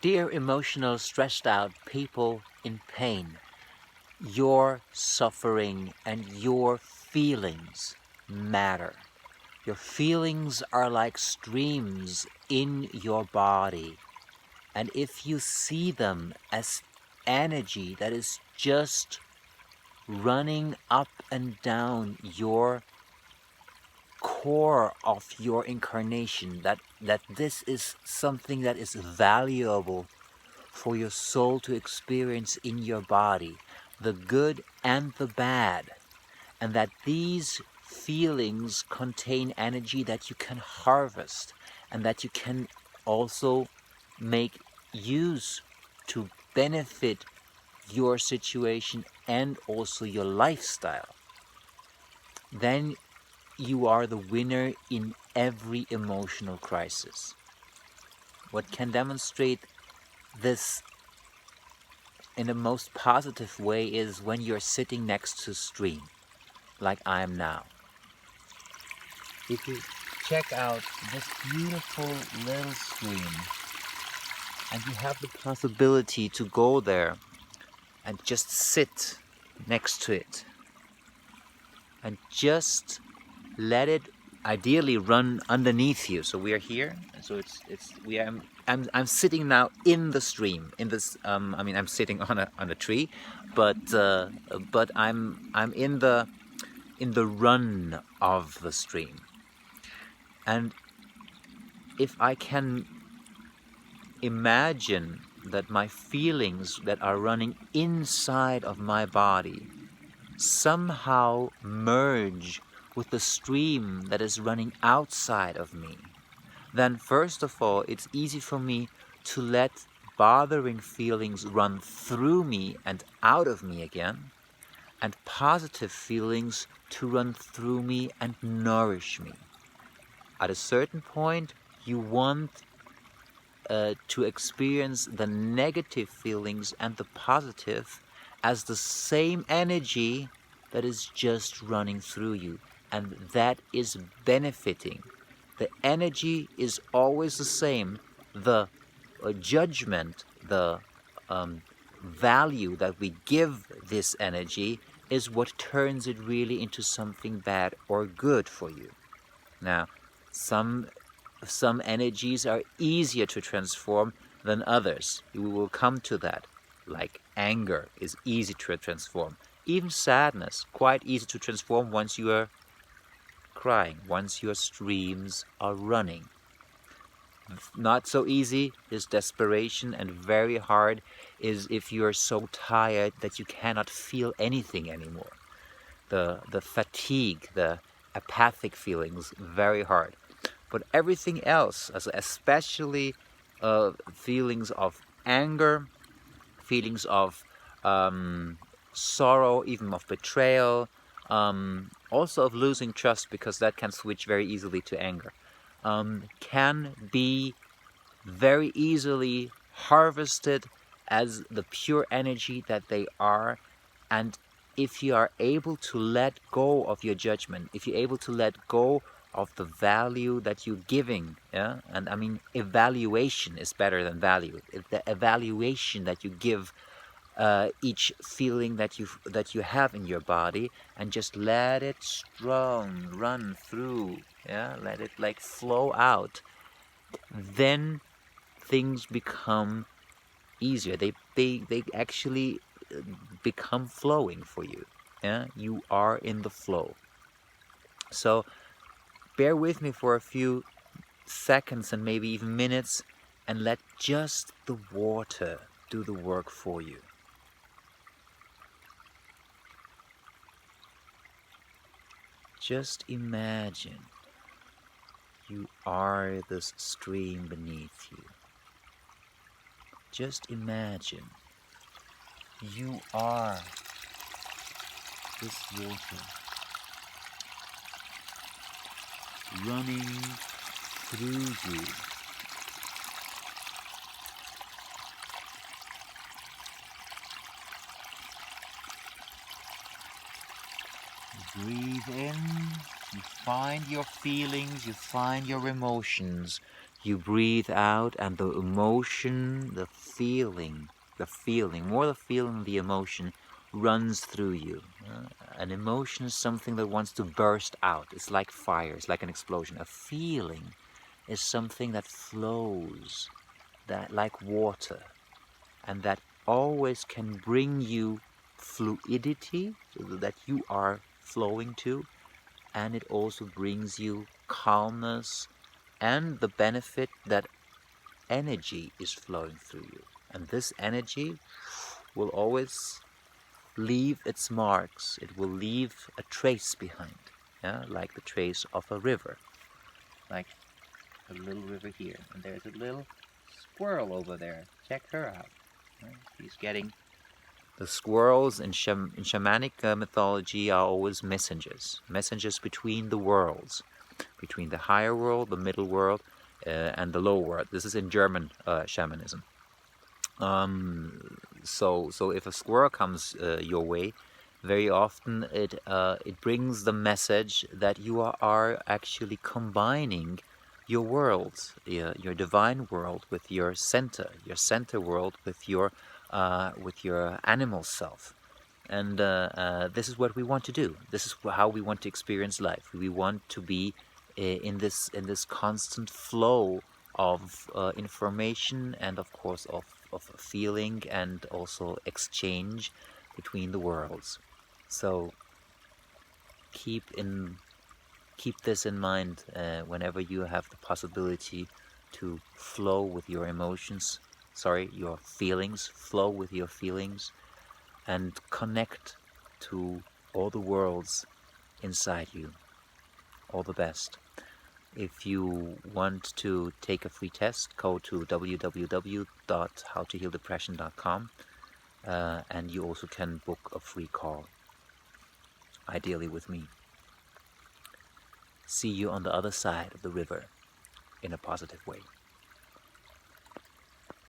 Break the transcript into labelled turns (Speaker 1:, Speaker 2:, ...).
Speaker 1: Dear emotional, stressed out people in pain, your suffering and your feelings matter. Your feelings are like streams in your body. And if you see them as energy that is just running up and down your core of your incarnation, that this is something that is valuable for your soul to experience in your body, the good and the bad, and that these feelings contain energy that you can harvest and that you can also make use to benefit your situation and also your lifestyle, then you are the winner in every emotional crisis. What can demonstrate this in the most positive way is when you're sitting next to a stream, like I am now. If you check out this beautiful little stream and you have the possibility to go there and just sit next to it and just let it ideally run underneath you. So we are here, so I'm sitting now in the stream, in this I'm sitting on a tree, but I'm in the run of the stream. And if I can imagine that my feelings that are running inside of my body somehow merge with the stream that is running outside of me, then first of all, it's easy for me to let bothering feelings run through me and out of me again, and positive feelings to run through me and nourish me. At a certain point, you want to experience the negative feelings and the positive as the same energy that is just running through you, and that is benefiting. The energy is always the same. The judgment, the value that we give this energy is what turns it really into something bad or good for you. Now, some energies are easier to transform than others. We will come to that. Like anger is easy to transform. Even sadness, quite easy to transform once you are crying, once your streams are running. Not so easy is desperation, and very hard is if you are so tired that you cannot feel anything anymore. The fatigue, the apathic feelings, very hard. But everything else, especially feelings of anger, feelings of sorrow, even of betrayal, also of losing trust, because that can switch very easily to anger, can be very easily harvested as the pure energy that they are. And if you are able to let go of your judgment, if you're able to let go of the value that you're giving, yeah, and I mean evaluation is better than value. The evaluation that you give each feeling that you have in your body, and just let it strong run through, yeah, let it like flow out, then things become easier. They actually become flowing for you. Yeah, you are in the flow. So bear with me for a few seconds and maybe even minutes, and let just the water do the work for you. Just imagine you are this stream beneath you. Just imagine you are this water running through you. Breathe in, you find your feelings, you find your emotions, You breathe out, and the emotion, the feeling, more the feeling, the emotion runs through you. An emotion is something that wants to burst out. It's like fire, it's like an explosion. A feeling is something that flows, that like water, and that always can bring you fluidity, so that you are flowing to, and it also brings you calmness and the benefit that energy is flowing through you. And this energy will always leave its marks. It will leave a trace behind, yeah, like the trace of a river, like a little river here. And there's a little squirrel over there. Check her out. She's getting. The squirrels in shamanic mythology are always messengers between the worlds, between the higher world, the middle world, and the lower world. This is in German shamanism. So if a squirrel comes your way, very often it brings the message that you are actually combining your worlds, your divine world, with your center world, with your animal self. And this is what we want to do. This is how we want to experience life. We want to be in this constant flow of information, and of course of feeling, and also exchange between the worlds. So keep this in mind whenever you have the possibility to flow with your emotions. Your feelings. Flow with your feelings, and connect to all the worlds inside you. All the best. If you want to take a free test, go to www.howtohealdepression.com, and you also can book a free call, ideally with me. See you on the other side of the river in a positive way.